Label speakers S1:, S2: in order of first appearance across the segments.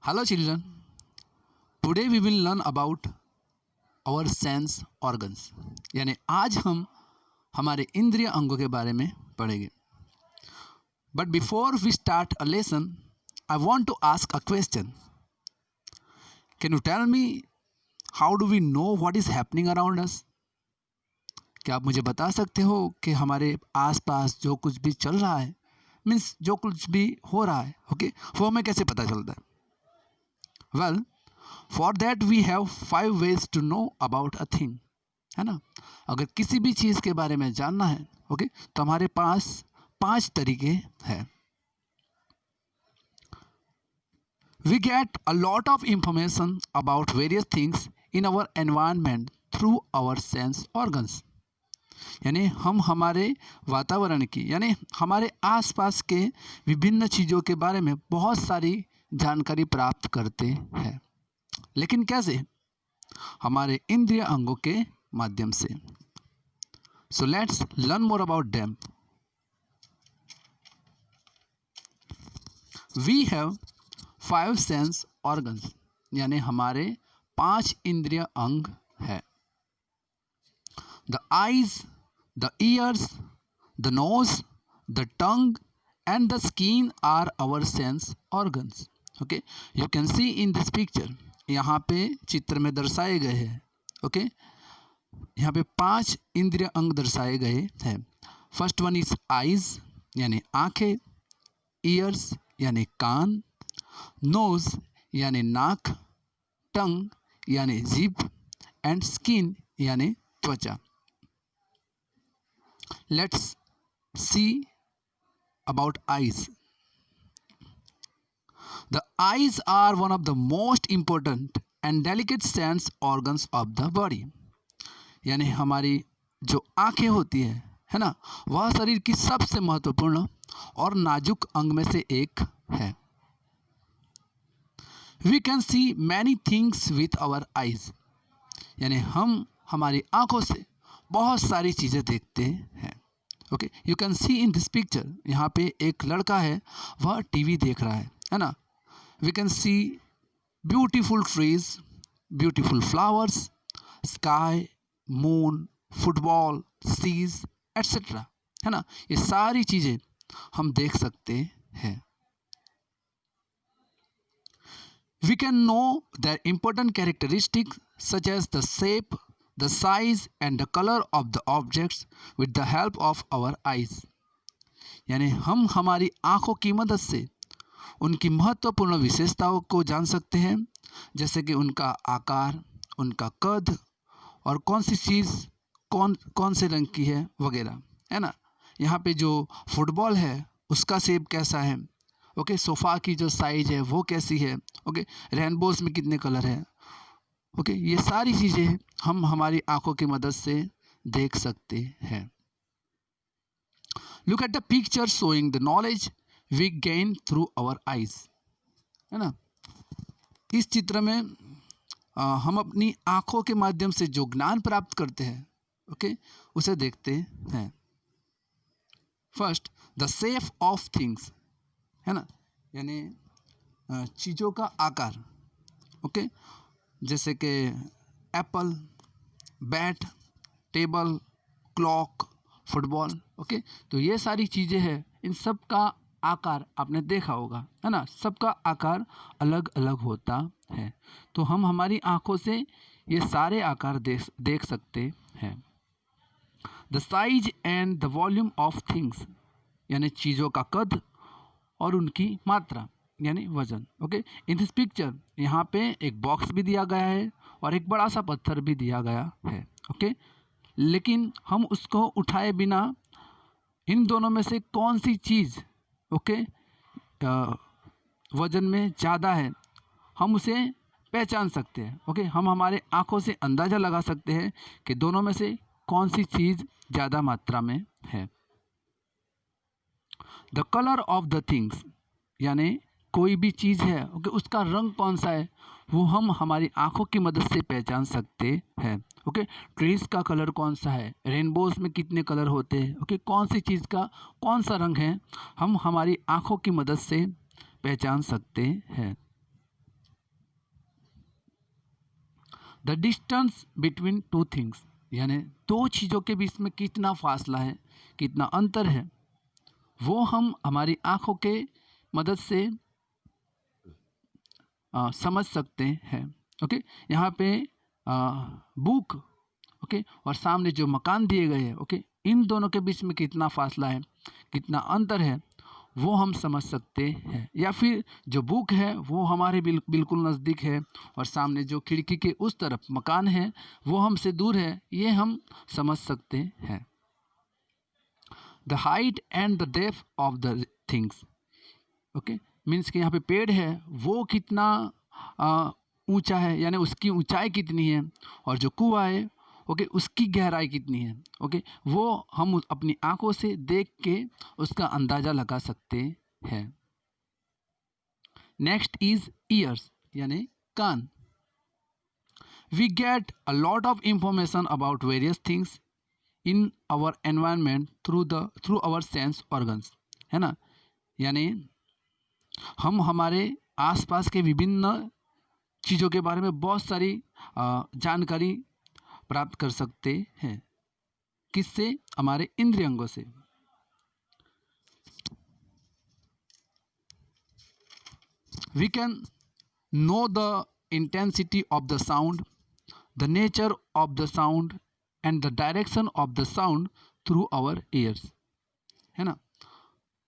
S1: Hello children, today we will learn about our sense organs। यानी आज हम हमारे इंद्रिय अंगों के बारे में पढ़ेंगे। But before we start a lesson, I want to ask a question. Can you tell me how do we know what is happening around us? क्या आप मुझे बता सकते हो कि हमारे आसपास जो कुछ भी चल रहा है, मीन्स जो कुछ भी हो रहा है, ओके, वो हमें कैसे पता चलता है? Well, for that we have 5 ways to know about a thing, है ना। अगर किसी भी चीज़ के बारे में जानना है, ओके, तो हमारे पास 5 तरीके हैं। We get a lot of information about various things in our environment through our sense organs। यानी हम हमारे वातावरण की, यानी हमारे आसपास के विभिन्न चीज़ों के बारे में बहुत सारी जानकारी प्राप्त करते हैं। लेकिन कैसे? हमारे इंद्रिय अंगों के माध्यम से। So let's learn more about them. We have 5 sense organs, यानी हमारे 5 इंद्रिय अंग है। The eyes, the ears, the nose, the tongue and the skin are our sense organs। okay, you can see in this picture, यहाँ पे चित्र में दर्शाए गए हैं। ओके, यहाँ पे 5 इंद्रिय अंग दर्शाए गए हैं। फर्स्ट वन इज आईज, यानी आंखें, ईयर्स यानी कान, नोज यानी नाक, टंग यानी जीभ, एंड स्किन यानी त्वचा। Let's see about eyes। The eyes are one of the most important and delicate sense organs of the body। यानी हमारी जो आंखें होती है ना, वह शरीर की सबसे महत्वपूर्ण और नाजुक अंग में से एक है। We can see many things with our eyes। यानी हम हमारी आंखों से बहुत सारी चीज़ें देखते हैं। Okay, you can see in this picture, यहाँ पे एक लड़का है, वह टीवी देख रहा है ना। We can see beautiful trees, beautiful flowers, sky, moon, football, seas etcetera, है ना। ये सारी चीज़ें हम देख सकते हैं। We can know the important characteristics such as the shape, the size and the color of the objects with the help of our eyes। यानी हम हमारी आँखों की मदद से उनकी महत्वपूर्ण विशेषताओं को जान सकते हैं, जैसे कि उनका आकार, उनका कद और कौन सी चीज़ कौन से रंग की है वगैरह, है ना। यहाँ पे जो फुटबॉल है उसका शेप कैसा है, ओके, सोफ़ा की जो साइज है वो कैसी है, ओके, रेनबोज में कितने कलर है, ओके, ये सारी चीज़ें हम हमारी आंखों की मदद से देख सकते हैं। Look at the picture showing the knowledge we gain through our eyes, है ना। इस चित्र में हम अपनी आंखों के माध्यम से जो ज्ञान प्राप्त करते हैं, ओके, उसे देखते हैं। First, the shape of things, है ना, यानी चीज़ों का आकार। ओके, जैसे कि Apple, bat, table, clock, football, okay, तो ये सारी चीज़ें हैं, इन सब का आकार आपने देखा होगा, है ना। सबका आकार अलग अलग होता है, तो हम हमारी आँखों से ये सारे आकार देख सकते हैं। The size and the volume of things, यानी चीज़ों का कद और उनकी मात्रा यानी वजन। ओके, इन दिस पिक्चर यहाँ पे एक बॉक्स भी दिया गया है और एक बड़ा सा पत्थर भी दिया गया है। ओके, लेकिन हम उसको उठाए बिना इन दोनों में से कौन सी चीज़, ओके, वजन में ज़्यादा है, हम उसे पहचान सकते हैं। ओके, हम हमारे आँखों से अंदाज़ा लगा सकते हैं कि दोनों में से कौन सी चीज़ ज़्यादा मात्रा में है। The colour of the things, यानी कोई भी चीज़ है, ओके, उसका रंग कौन सा है वो हम हमारी आंखों की मदद से पहचान सकते हैं। ओके, ट्रीज का कलर कौन सा है, रेनबोज में कितने कलर होते हैं, ओके, कौन सी चीज़ का कौन सा रंग है, हम हमारी आंखों की मदद से पहचान सकते हैं। The distance between two things, यानी दो चीज़ों के बीच में कितना फासला है, कितना अंतर है, वो हम हमारी आँखों के मदद से समझ सकते हैं। ओके, यहाँ पे बुक, ओके, और सामने जो मकान दिए गए हैं, ओके, इन दोनों के बीच में कितना फासला है, कितना अंतर है, वो हम समझ सकते हैं। या फिर जो बुक है वो हमारे बिल्कुल नज़दीक है और सामने जो खिड़की के उस तरफ मकान है वो हमसे दूर है, ये हम समझ सकते हैं। The height and the depth of the things, okay, means कि यहाँ पे पेड़ है वो कितना ऊंचा है, यानी उसकी ऊंचाई कितनी है, और जो कुआं है, ओके, उसकी गहराई कितनी है, ओके, वो हम अपनी आंखों से देख के उसका अंदाज़ा लगा सकते हैं। नेक्स्ट इज ईयर्स, यानी कान। We get a lot of information about various things in our environment through our sense organs, है ना, यानी हम हमारे आसपास के विभिन्न चीज़ों के बारे में बहुत सारी जानकारी प्राप्त कर सकते हैं। किससे? हमारे इंद्रियांगों से। We can know the intensity of the sound, the nature of the sound and the direction of the sound through our ears, है ना,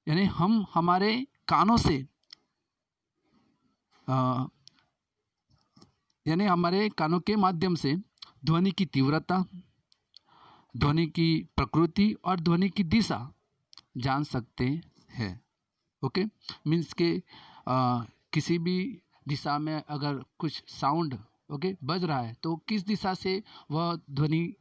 S1: यानी हम हमारे कानों से यानी हमारे कानों के माध्यम से ध्वनि की तीव्रता, ध्वनि की प्रकृति और ध्वनि की दिशा जान सकते हैं। ओके, मीन्स के किसी भी दिशा में अगर कुछ साउंड, ओके, बज रहा है तो किस दिशा से वह ध्वनि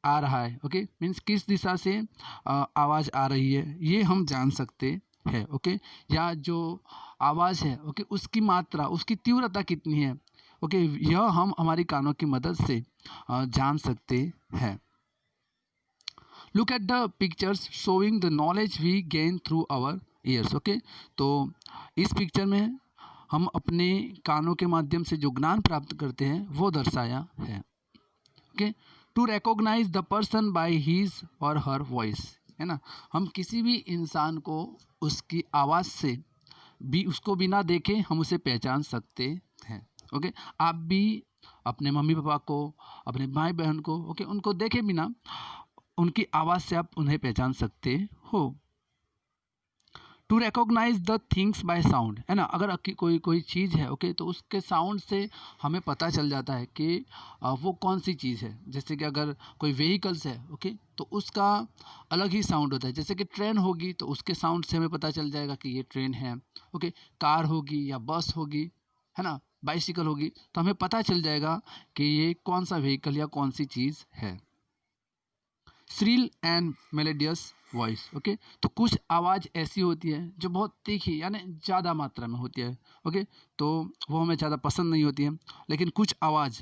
S1: आ रहा है, ओके, मीन्स किस दिशा से आवाज़ आ रही है, ये हम जान सकते हैं। ओके, या जो आवाज़ है, ओके, उसकी मात्रा, उसकी तीव्रता कितनी है, ओके, यह हम हमारी कानों की मदद से जान सकते हैं। Look at the pictures showing the knowledge we gain through our ears, okay, तो इस पिक्चर में हम अपने कानों के माध्यम से जो ज्ञान प्राप्त करते हैं वो दर्शाया है। Okay, to recognize the person by his or her voice, है ना, हम किसी भी इंसान को उसकी आवाज़ से भी, उसको बिना देखे हम उसे पहचान सकते हैं। ओके, आप भी अपने मम्मी पापा को, अपने भाई बहन को, ओके, उनको देखे बिना उनकी आवाज़ से आप उन्हें पहचान सकते हो। To recognize the things by sound, है ना, अगर कोई चीज़ है, ओके, तो उसके साउंड से हमें पता चल जाता है कि वो कौन सी चीज़ है। जैसे कि अगर कोई व्हीकल्स है, ओके, तो उसका अलग ही साउंड होता है। जैसे कि ट्रेन होगी तो उसके साउंड से हमें पता चल जाएगा कि ये ट्रेन है। ओके, कार होगी या बस होगी, है ना, बाइसिकल होगी, तो हमें पता चल जाएगा कि ये कौन सा व्हीकल या कौन सी चीज़ है। Srila and melodious voice, okay, तो कुछ आवाज़ ऐसी होती है जो बहुत तीखी, यानी ज़्यादा मात्रा में होती है, ओके, तो वो हमें ज़्यादा पसंद नहीं होती है। लेकिन कुछ आवाज़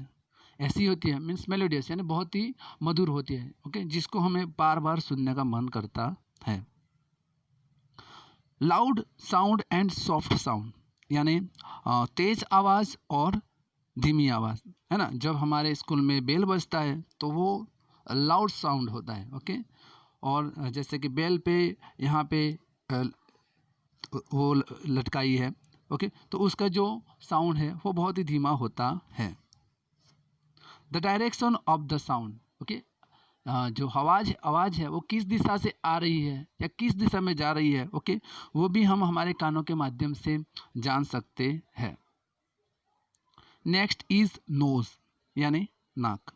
S1: ऐसी होती है, मीन्स मेलोडियस, यानी बहुत ही मधुर होती है, ओके, जिसको हमें बार बार सुनने का मन करता है। Loud sound and soft sound, यानी तेज आवाज़ और धीमी आवाज़, है ना, जब हमारे स्कूल में बेल बजता है तो वो लाउड साउंड होता है। ओके, और जैसे कि बेल पे यहाँ पे वो लटकाई है, ओके, तो उसका जो साउंड है वो बहुत ही धीमा होता है। The direction of the sound, okay, जो आवाज़ है वो किस दिशा से आ रही है या किस दिशा में जा रही है, ओके, वो भी हम हमारे कानों के माध्यम से जान सकते हैं। नेक्स्ट इज नोज, यानी नाक।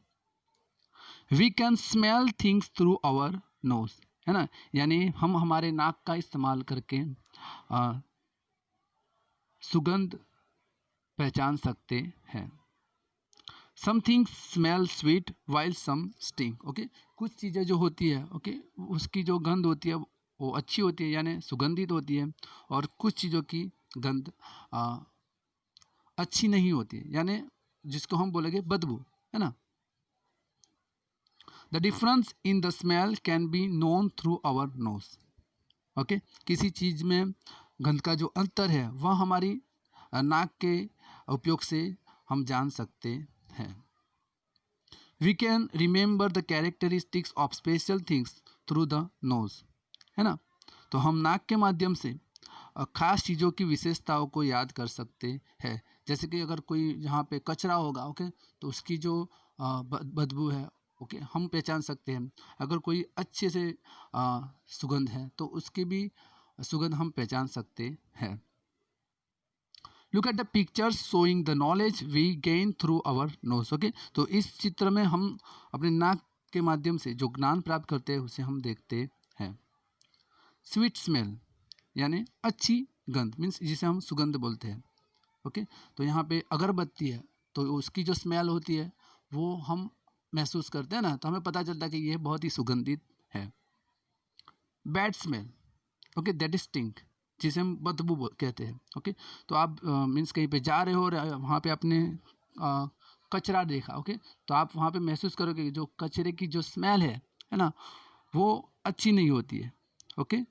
S1: We can smell things through our nose, है ना, यानी हम हमारे नाक का इस्तेमाल करके सुगंध पहचान सकते हैं। Some things smell sweet while some stink, okay, कुछ चीज़ें जो होती है, ओके, उसकी जो गंध होती है वो अच्छी होती है, यानी सुगंधित होती है, और कुछ चीज़ों की गंध अच्छी नहीं होती है, यानी जिसको हम बोलेंगे बदबू, है ना। The difference in the smell can be known through our nose, okay, किसी चीज़ में गंध का जो अंतर है वह हमारी नाक के उपयोग से हम जान सकते हैं। We can remember the characteristics of special things through the nose, है ना। तो हम नाक के माध्यम से खास चीज़ों की विशेषताओं को याद कर सकते हैं। जैसे कि अगर कोई यहाँ पे कचरा होगा, ओके, तो उसकी जो बदबू है, ओके, हम पहचान सकते हैं। अगर कोई अच्छे से सुगंध है तो उसकी भी सुगंध हम पहचान सकते हैं। Look at the pictures showing the knowledge we gain through our nose, okay. तो इस चित्र में हम अपने नाक के माध्यम से जो ज्ञान प्राप्त करते हैं उसे हम देखते हैं। स्वीट स्मेल यानी अच्छी गंध, मीन्स जिसे हम सुगंध बोलते हैं, ओके। तो यहाँ पे अगरबत्ती है तो उसकी जो स्मेल होती है वो हम महसूस करते हैं ना, तो हमें पता चलता है कि ये बहुत ही सुगंधित है। Bad smell, okay, that is stink, जिसे हम बदबू कहते हैं, ओके। तो आप मीन्स कहीं पे जा रहे हो और वहाँ पे आपने कचरा देखा, ओके, तो आप वहाँ पे महसूस करोगे कि जो कचरे की जो स्मेल है ना, वो अच्छी नहीं होती है, okay.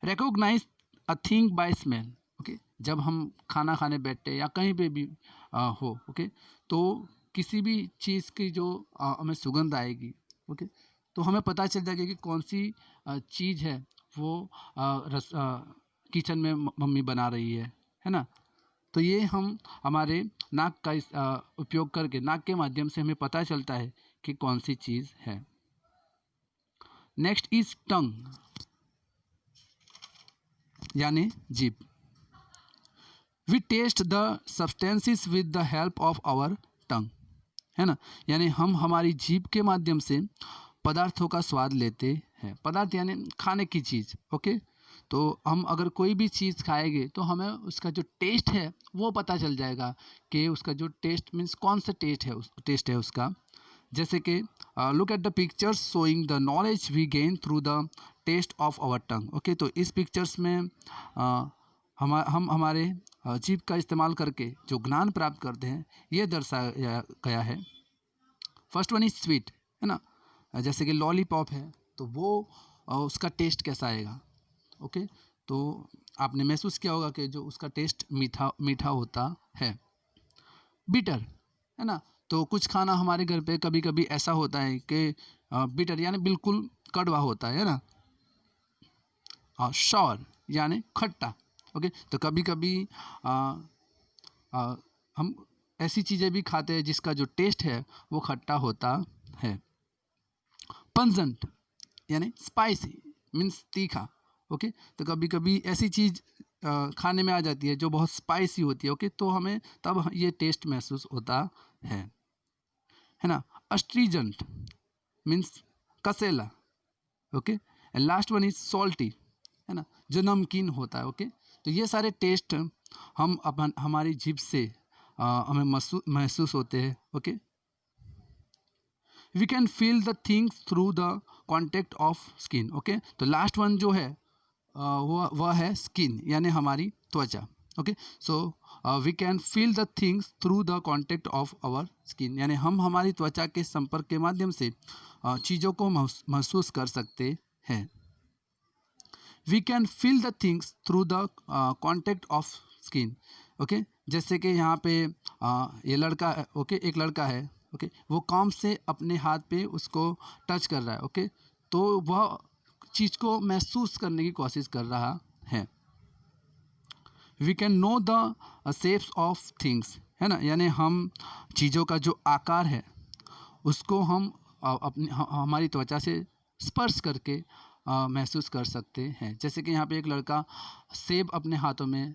S1: Recognize a thing by smell, okay. जब हम खाना खाने बैठते या कहीं पे भी हो, ओके, तो किसी भी चीज़ की जो हमें सुगंध आएगी, ओके, तो हमें पता चल जाएगा कि कौन सी चीज़ है वो किचन में मम्मी बना रही है ना। तो ये हम हमारे नाक का उपयोग करके, नाक के माध्यम से हमें पता चलता है कि कौन सी चीज़ है। नेक्स्ट इज टंग यानी जीभ। We taste the substances with the help of our tongue, है ना। यानी हम हमारी जीभ के माध्यम से पदार्थों का स्वाद लेते हैं। पदार्थ यानी खाने की चीज़, ओके। तो हम अगर कोई भी चीज़ खाएंगे तो हमें उसका जो टेस्ट है वो पता चल जाएगा कि उसका जो टेस्ट मीन्स कौन सा टेस्ट है उसका। जैसे कि look at the pictures showing the knowledge we gain through the taste of our tongue, okay. तो इस पिक्चर्स में हम हमारे जीभ का इस्तेमाल करके जो ज्ञान प्राप्त करते हैं ये दर्शाया गया है। फर्स्ट वन इज स्वीट, है ना। जैसे कि लॉलीपॉप है तो वो उसका टेस्ट कैसा आएगा, ओके। तो आपने महसूस किया होगा कि जो उसका टेस्ट मीठा मीठा होता है। बिटर, है ना। तो कुछ खाना हमारे घर पे कभी कभी ऐसा होता है कि बिटर यानी बिल्कुल कड़वा होता है ना। शॉर यानी खट्टा, ओके। तो कभी कभी हम ऐसी चीज़ें भी खाते हैं जिसका जो टेस्ट है वो खट्टा होता है। पंजेंट यानी स्पाइसी मीन्स तीखा, ओके। तो कभी कभी ऐसी चीज़ खाने में आ जाती है जो बहुत स्पाइसी होती है, ओके, तो हमें तब ये टेस्ट महसूस होता है ना। अस्ट्रीजेंट मीन्स कसेला, okay. Last one is salty, है ना, जो नमकीन होता है, ओके। तो ये सारे टेस्ट हम अपन हमारी जीभ से हमें महसूस होते हैं, okay. We can feel the things through the contact of skin, okay. तो लास्ट वन जो है वह है स्किन यानी हमारी त्वचा, okay. So we can feel the things through the contact of our skin, यानी हम हमारी त्वचा के संपर्क के माध्यम से चीज़ों को महसूस कर सकते हैं। We can feel the things through the contact of skin, okay. जैसे कि यहाँ पे ये लड़का है, ओके, एक लड़का है, ओके, वो काम से अपने हाथ पे उसको टच कर रहा है, ओके। तो वह चीज़ को महसूस करने की कोशिश कर रहा है। We can know the shapes of things, है ना, यानी हम चीज़ों का जो आकार है उसको हम अपनी हमारी त्वचा से स्पर्श करके महसूस कर सकते हैं। जैसे कि यहाँ पे एक लड़का सेब अपने हाथों में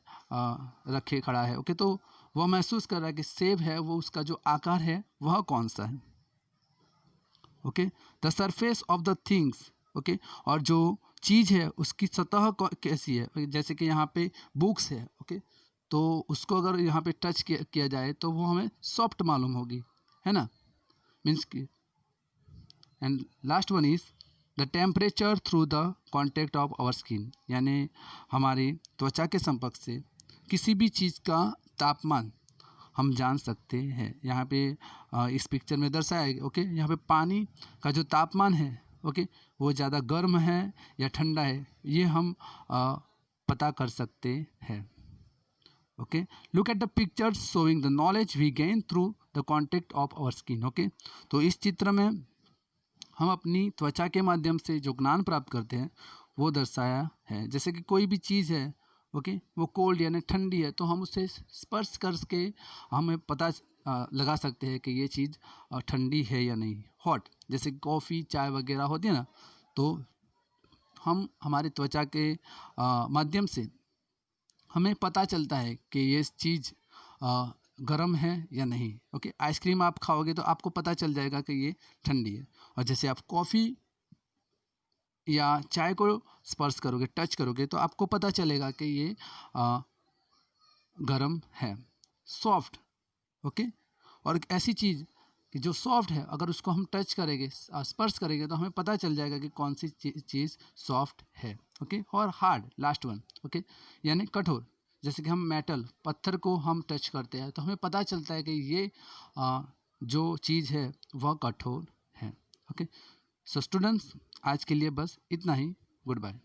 S1: रखे खड़ा है, ओके। तो वह महसूस कर रहा है कि सेब है वो उसका जो आकार है वह कौन सा है, okay. The surface of the things, okay. और जो चीज़ है उसकी सतह कैसी है, जैसे कि यहाँ पे बुक्स है, ओके। तो उसको अगर यहाँ पे टच किया जाए तो वो हमें सॉफ्ट मालूम होगी, है ना, मीन्स की। And last one is the temperature through the contact of our skin, यानी हमारी त्वचा के संपर्क से किसी भी चीज़ का तापमान हम जान सकते हैं। यहाँ पे इस पिक्चर में दर्शाया है, ओके। यहाँ पे पानी का जो तापमान है, ओके, वो ज़्यादा गर्म है या ठंडा है ये हम पता कर सकते हैं, okay, look at the pictures showing the knowledge we gain through the contact of our skin. Okay, तो इस चित्र में हम अपनी त्वचा के माध्यम से जो ज्ञान प्राप्त करते हैं वो दर्शाया है। जैसे कि कोई भी चीज़ है, ओके, वो कोल्ड यानी ठंडी है, तो हम उसे स्पर्श करके हमें पता लगा सकते हैं कि ये चीज़ ठंडी है या नहीं। हॉट, जैसे कॉफ़ी चाय वगैरह होती है ना, तो हम हमारी त्वचा के माध्यम से हमें पता चलता है कि ये चीज़ गर्म है या नहीं। ओके, आइसक्रीम आप खाओगे तो आपको पता चल जाएगा कि ये ठंडी है। और जैसे आप कॉफ़ी या चाय को स्पर्श करोगे, टच करोगे, तो आपको पता चलेगा कि ये गर्म है। सॉफ्ट, ओके, और एक ऐसी चीज़ कि जो सॉफ्ट है, अगर उसको हम टच करेंगे, स्पर्श करेंगे, तो हमें पता चल जाएगा कि कौन सी चीज़ सॉफ्ट है। ओके, और हार्ड, लास्ट वन, ओके, यानी कठोर। जैसे कि हम मेटल, पत्थर को हम टच करते हैं तो हमें पता चलता है कि ये जो चीज़ है वह कठोर है। ओके, सो स्टूडेंट्स, आज के लिए बस इतना ही। Good bye.